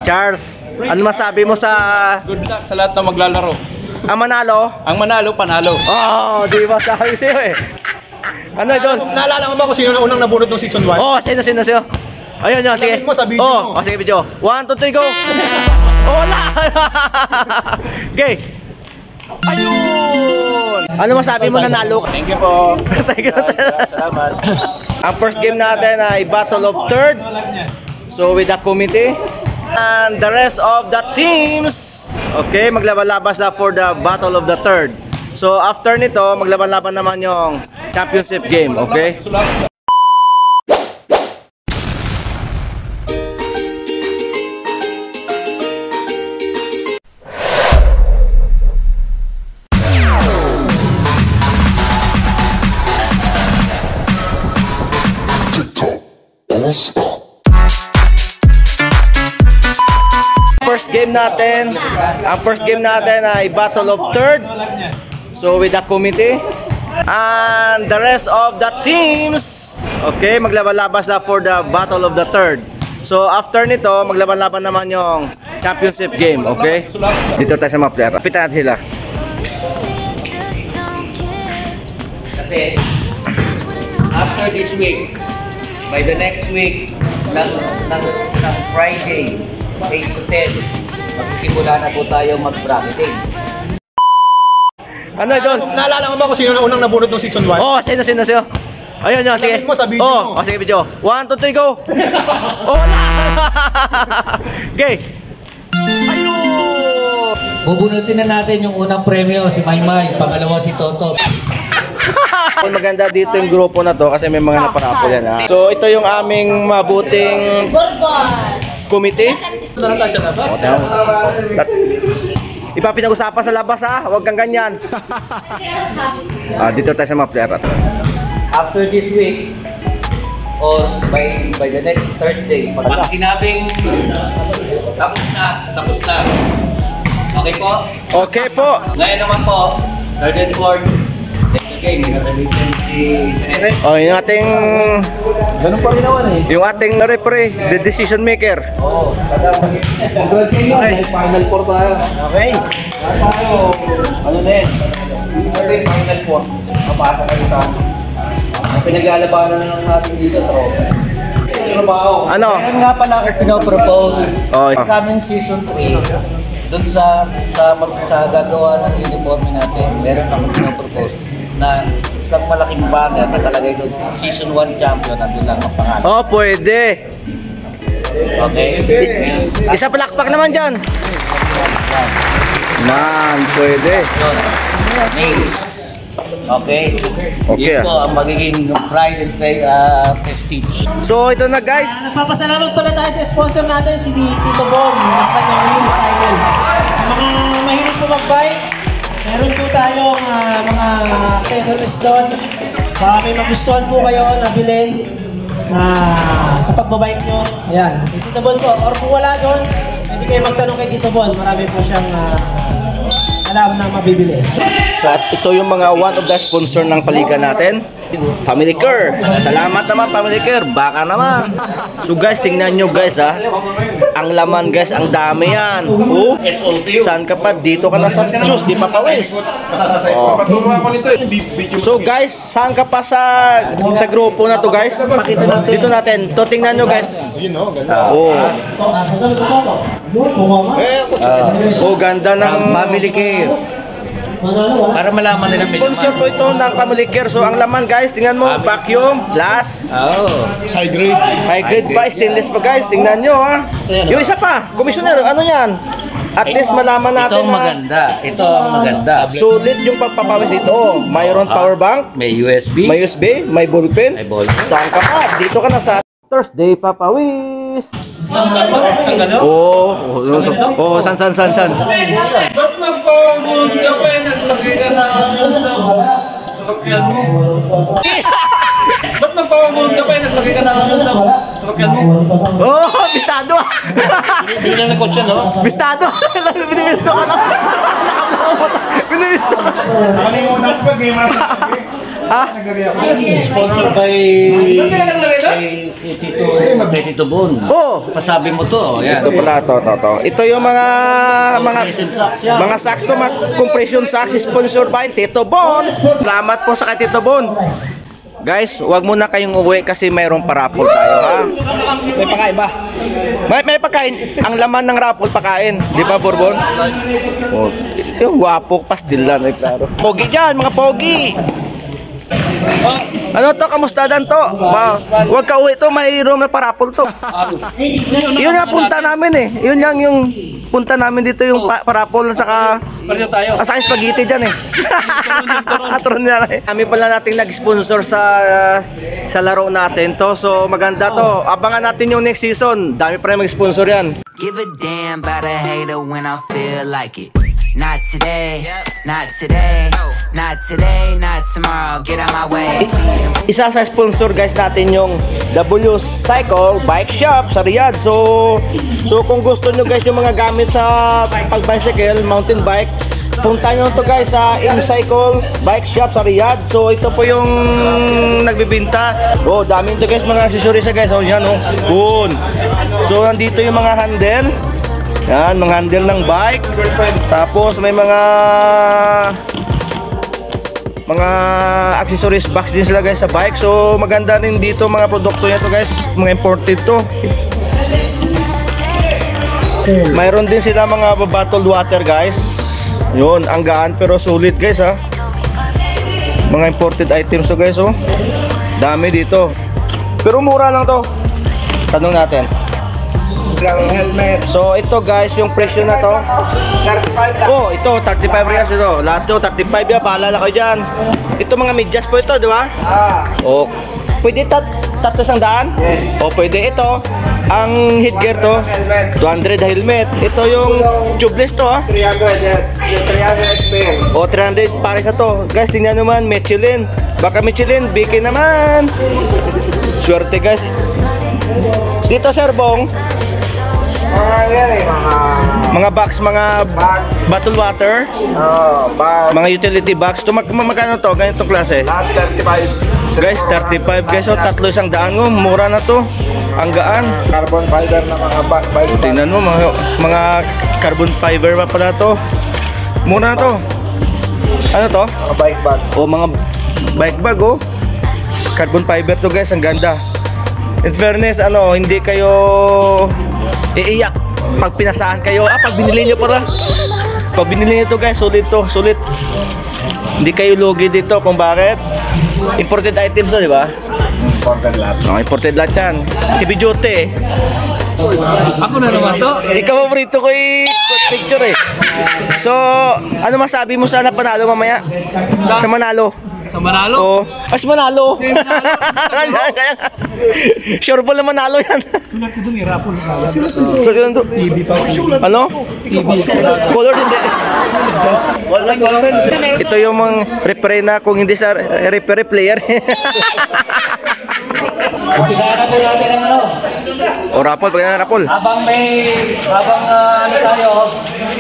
Charles, ano masabi mo sa... Good luck sa lahat na maglalaro. Ang manalo? Ang manalo, panalo. Oh, di ba sabi sa'yo eh. Ano doon? Naalala mo ba kung sino na unang nabunot ng season 1? Oh, sino? Ayun yun, sige. Mo sa video mo. Oh, sige video. 1, 2, 3, go! Oh, wala! Okay. Ayun! Ano masabi mo nanalo? Thank you po. Thank you. Salamat. Ang first game natin ay Battle of Third. So with the committee and the rest of the teams, okay, maglaban-laban sila for the Battle of the Third. So after nito, maglaban-laban naman yung championship game, okay? Ang first game natin ay Battle of Third. So with the committee and the rest of the teams, okay, maglaban-laban sila for the Battle of the Third. So after nito, maglaban-laban naman yung championship game, okay? Dito tayo sa mga player. Pitan natin sila. Kasi after this week, by the next week, ng Friday, 8 to 10, magsisimula na po tayo mag-bracketing. Ano doon? Naalala mo ba kung sino na unang nabunot ng season 1? Oh, sino? Ayun yun, sige. Mo sa video oh, mo. Sige video. 1, 2, 3, go! Oh, wala! Okay. Ayun! Bubunutin na natin yung unang premyo, si Maymay, pangalawa si Toto. Maganda dito yung grupo na to kasi may mga naparapol yan, ha? So ito yung aming mabuting committee. Ipapinag-usapan sa labas, ha? Huwag kang ganyan. Dito tayo sa mga player. After this week, or by the next Thursday, pag sinabing tapos na. Okay po? Okay po. Ngayon naman po, third and fourth, next game, nag-release si Senere. Oh, yung ating... Ganun pa rin naman eh. Yung ating referee, the decision maker. Oo, Congrats sa inyo, dahil final 4 tayo. okay. Ano na yun? Third final fourth, mapasa kayo sa ang pinaglalabanan lang natin dito, Ano? Meron nga pala ako pinopropose. Oh, Coming season 3, doon sa gagawa ng uniform natin, meron ako pinopropose na isang malaking banner na talagay doon, season 1 champion, nandun lang ang pangalan. Oh, pwede. Okay? Isa palakpak naman dyan. Man, pwede. Yun. Names. Okay? Okay, Yun po ang magiging pride and prestige. So ito na, guys. Nagpapasalamat pala tayo sa sponsor natin, si Tito Bong, ng kanyang unicycle. Sa mga mahilig po mag-bike, meron po tayong mga accessories doon. Baka may magustuhan po kayo na bilhin sa pagbabike nyo. Ayan, si Tito Bon po. Or kung wala doon, pwede kayo magtanong kay Tito Bon. Marami po siyang alam na mabibili. So, at ito yung mga one of the sponsor ng paliga natin. Family Care. Salamat naman, Family Care. Baka naman. So guys, tingnan nyo guys, ha. Ang laman guys, ang dami yan. Oh, saan ka pa? Dito ka na sa juice, di pa pawis. Oh. So guys, saan ka pa sa grupo na to guys? Pakita natin. Dito natin. To tingnan nyo guys. Oh. Oh, ganda ng Family Care. Para malaman nila medyo Sponsor po ito ng Family Care. So ang laman guys, tingnan mo, vacuum, glass. Oh. High grade pa, stainless pa guys, tingnan nyo ha. Yung isa pa, commissioner, ano yan? At least malaman natin Ito ang maganda. Ito ang maganda. sulit yung pagpapawis dito. Oh, mayroon power bank, May USB. may USB, may ballpen. May ballpen. Saan ka pa? Dito ka na sa Thursday papawis. Oh, san. Ba't magpapagod ka pa eh? Naglagay ka na sasakyan mo. Ba't magpapagod ka pa eh? Naglagay ka na sasakyan mo. Oh, bistado. Bigyan na kotse, no? Bistado. Binibisto ka na. Binibisto ka. Ah, Sponsor by Tito Bon. oh. Pasabi mo to, yan. Ito pala, to. Ito yung mga sacks to, mga compression sacks, sponsored by Tito Bon. Salamat po sa kay Tito Bon. Guys, wag muna kayong uwi kasi mayroong parapol tayo, ha? May pakain ba? May pagkain. Ang laman ng raffle pakain, di ba, Bourbon? Oh, yung guwapo, pasdilan, eh, klaro. Pogi dyan, mga pogi. Ano to, kamustadan to? Wag ka uwi to, mayroong na parapol to. Yun nga punta namin eh. Yun yung punta namin dito yung parapol saka saka spaghetti dyan eh. Atron na eh. Kami pala nating nag-sponsor sa laro natin to. So maganda to. Abangan natin yung next season. Dami pa rin mag-sponsor yan. Give a damn about a hater when I feel like it. Not today, not today, not today, not tomorrow. Get out my way. Isa sa sponsor guys natin yung W Cycle Bike Shop sa Riyadh. So kung gusto nyo guys yung mga gamit sa pag-bicycle, mountain bike, punta nyo to guys sa M-Cycle Bike Shop sa Riyadh. So ito po yung nagbibinta. Oh, dami nito guys, mga accessories guys. Oh, yan oh. Good. So nandito yung mga handle. Yan, mga handle ng bike. Tapos may mga accessories box din sila guys sa bike. So maganda rin dito mga produkto nito guys, mga imported to. Mayroon din sila mga bottled water guys. Yun, ang gaan pero sulit guys ha. Mga imported items to guys oh. Dami dito. Pero mura lang to. Tanong natin. Helmet. So ito guys, yung presyo na to 35 lang. oh, ito 35 reals ito. Lahat ito 35 yan, paalala kayo dyan. Ito mga medyas po ito, di ba? Oh, pwede tatlo sang daan? Yes. O pwede ito. Ang headgear to 200 helmet. Ito yung tubeless to ha. 300 yan. Yung 300 spare. O 300 pares na to. Guys, tingnan naman, Michelin. Baka Michelin, biki naman. Swerte guys. Dito Sir Bong, Mga yan eh, mga box, mga bag. bottled water, Bag. mga utility box. Ito magkano to? Ganitong klase. Lahat 35. Guys, 35 guys. O, tatlo isang daan mo. Mura na to. Ang gaan. Carbon fiber na mga bike. Tingnan mo, mga carbon fiber pa pala to. Mura na to. Ano to? Mga bike bag. O, mga bike bag oh. Carbon fiber to guys. Ang ganda. In fairness, hindi kayo iiyak pag pinasahan kayo. Pag binili nyo pala. Pag binili nyo to guys, sulit to. Sulit. Hindi kayo lugi dito kung bakit. Imported items to, di ba? Imported lahat. Imported lahat yan. Heavy duty eh. Ako na naman to. Ikaw paborito ko picture eh. So, ano masabi mo sana panalo mamaya? Sa Manalo. Sa Manalo? Oo. As Manalo. Sure ball na Manalo yan. Sulat ko dun eh, rapol. So, ganun to. TV pa. Ano? Color hindi. Ito yung mga referee na kung hindi sa referee player. Umpisa po natin ang O rapol, pag na rapol. Habang tayo,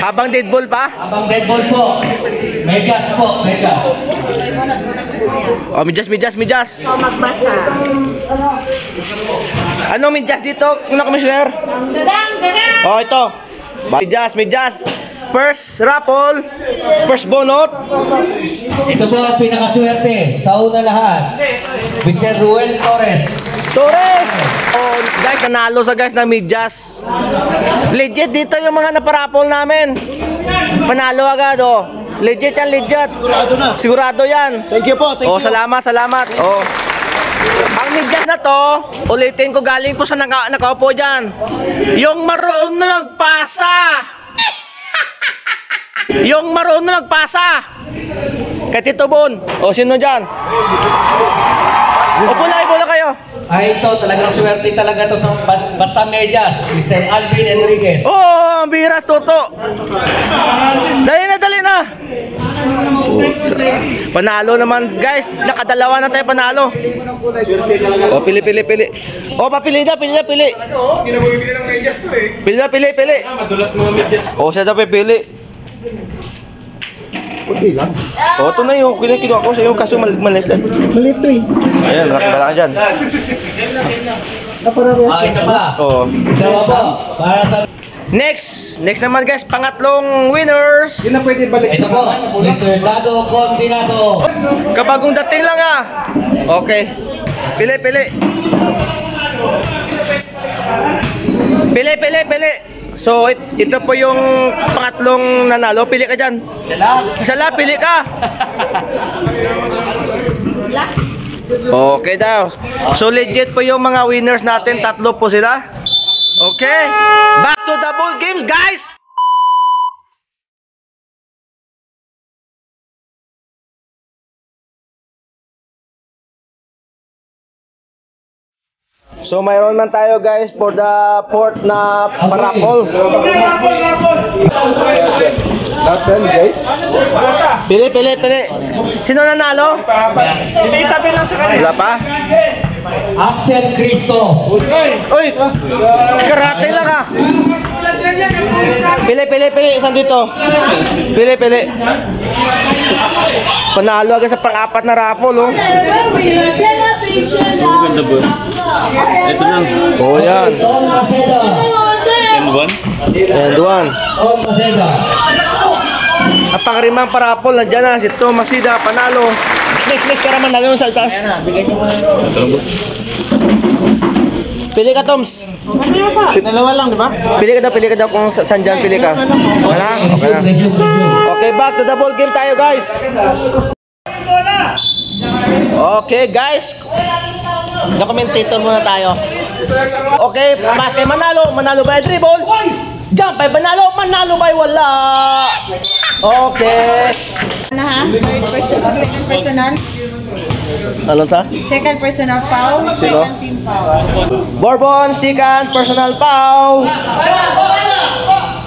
Habang dead ball pa? habang dead ball po. Megas po, megas. O, midyas. Magbasa. Ano midyas dito, kuna commissioner? O, ito. Midyas. First raffle, first bonot. Ito po ang pinakaswerte sa una lahat. Mr. Ruel Torres. Oh, guys, nanalo sa guys na midyas. Legit dito yung mga naparapol namin. Panalo agad, oh. Legit yan, legit. Sigurado yan. Thank you po. Oh, salamat. Oh. Ang midyas na to, ulitin ko, galing po sa nakaupo dyan. Yung maroon na magpasa. Yung maroon na magpasa. Kay Tito Bon. O, sino dyan? Upo na kayo. Ay, ito, talagang swerte talaga to sa basta medyas. Mr. Alvin Enriquez. Oh, ang biras, Toto. Dali na. Panalo naman, guys. Nakadalawa na tayo panalo. Oh, pili. Oh, pili na. Hindi na mo bibili ng medyas to eh. Pili. Madulas mga medyas. Oh, siya daw pipili. Kunti lang. O, ito na yung kinuha ko sa iyo, kaso maliit lang. Maliit to eh. Ayan, nakakabala ka dyan. Isa pa. O. Isa pa po. Para sa... Next naman guys, pangatlong winners. Yun na pwede balik. Ito po, Mr. Dado Continado. Kabagong dating lang ah. Okay. Pili. Pili. So, ito po yung pangatlong nanalo. Pili ka dyan. Sala, pili ka. Okay daw. So, legit po yung mga winners natin. 3 po sila. Okay. Back to the ball game, guys. So mayroon man tayo guys for the fourth na parapol. Natin, guys. Pili. Sino nanalo? Itabi lang sa kanila. Wala pa? Axel Cristo. Uy! Karate lang ah! Pili. Isang dito. Pili. Panalo agad sa pang-apat na raffle oh. Ito lang. Oh yan. Don Maceda. And one. Don Maceda. Ang pangrimang parapol, nandiyan na si Tom Masida, panalo. Next, para manalo yung saltas. Pili ka, Toms. Dalawa lang, di ba? Pili ka daw kung saan dyan, pili ka. Wala? Okay na. Okay, back to the ball game tayo, guys. Okay, guys. Commentator muna tayo. Okay, pass kay Manalo by dribble. Jump by Manalo by wala. Okay. Na ha? Third personal, second personal, Alon sa? second personal foul, Sino? second team foul. Bourbon, second personal foul.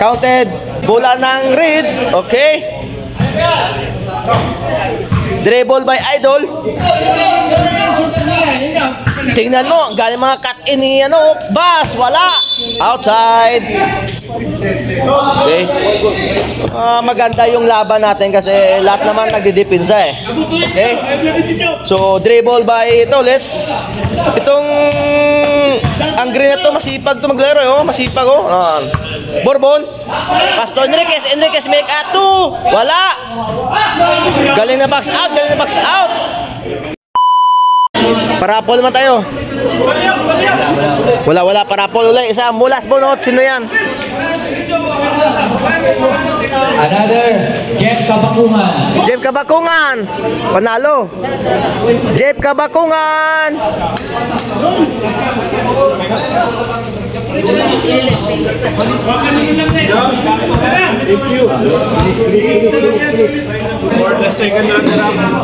Counted. Bola ng Reed. Okay. Dribble by Idol. Tingnan mo, galing mga cut-in ni Bas, wala. Outside. Okay. Maganda yung laban natin kasi lahat naman nagdidepensa eh. Okay. So, dribble by itong ang green na to, masipag to maglaro eh, oh. Masipag oh. Bourbon. Pastor Enriquez make a 2. Wala. Galing na box out. Parapol naman tayo. Wala parapol ulit. Isa mulas bunot. Sino yan? Another, Jeff Kabakungan. Panalo. Jeff Kabakungan.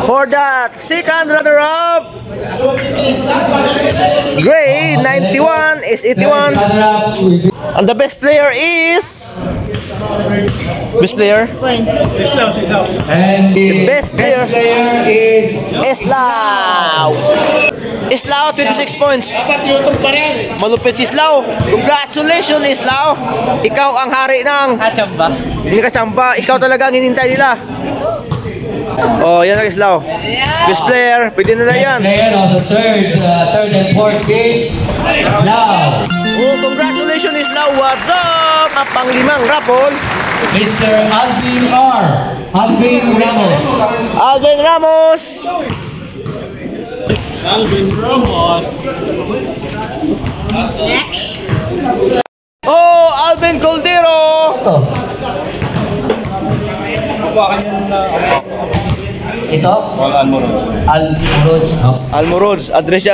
For the second runner-up, Gray 91 is 81. And the best player is And the best player is Islao 26 points. Malupit si Islao. Congratulations Islao. Ikaw ang hari ng Hindi ka tsamba. Ikaw talaga ang hinintay nila. Oh, yan ang Islao. Best player. Pwede na yan. player of the third and fourth game, Islao. Oh, congratulations Islao. What's up? Ang panglimang raffle. Mr. Alvin Ramos. Oh, Alvin Goldero. Ito? Almorods, address.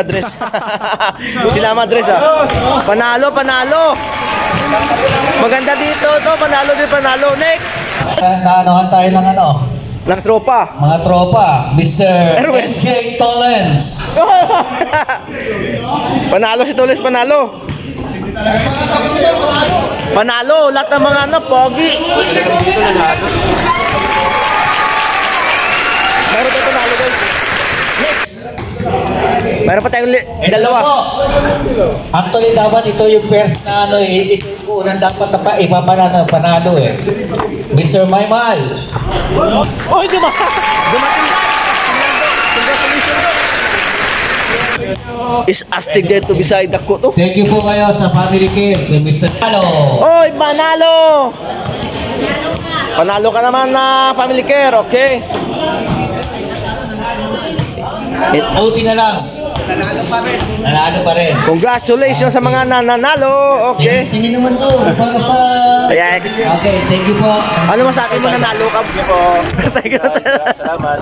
Sinama address ah. Panalo. Maganda dito to, panalo. Next. Naanohan tayo ng Ng tropa. mga tropa, Mr. Erwin. NJ Tollens. Panalo si Toles, panalo. Lahat ng mga pogi. Meron tayo panalo guys. Next. Meron pa tayong dalawa. Actually, dapat ito yung first na ito yung unang dapat na panalo eh. Mr. Maymal. Oh, di ba? Dumating na. Congratulations. Is astig there to beside ako to. Thank you po kayo sa family care kay Mr. Talo. Oy, panalo! Panalo ka naman na family care, okay? OT na lang. Nanalo pa rin. Congratulations sa mga nananalo, okay? Tingin naman to para sa... Yes. Okay, thank you po. Ano masabi mo nanalo ka? Salamat.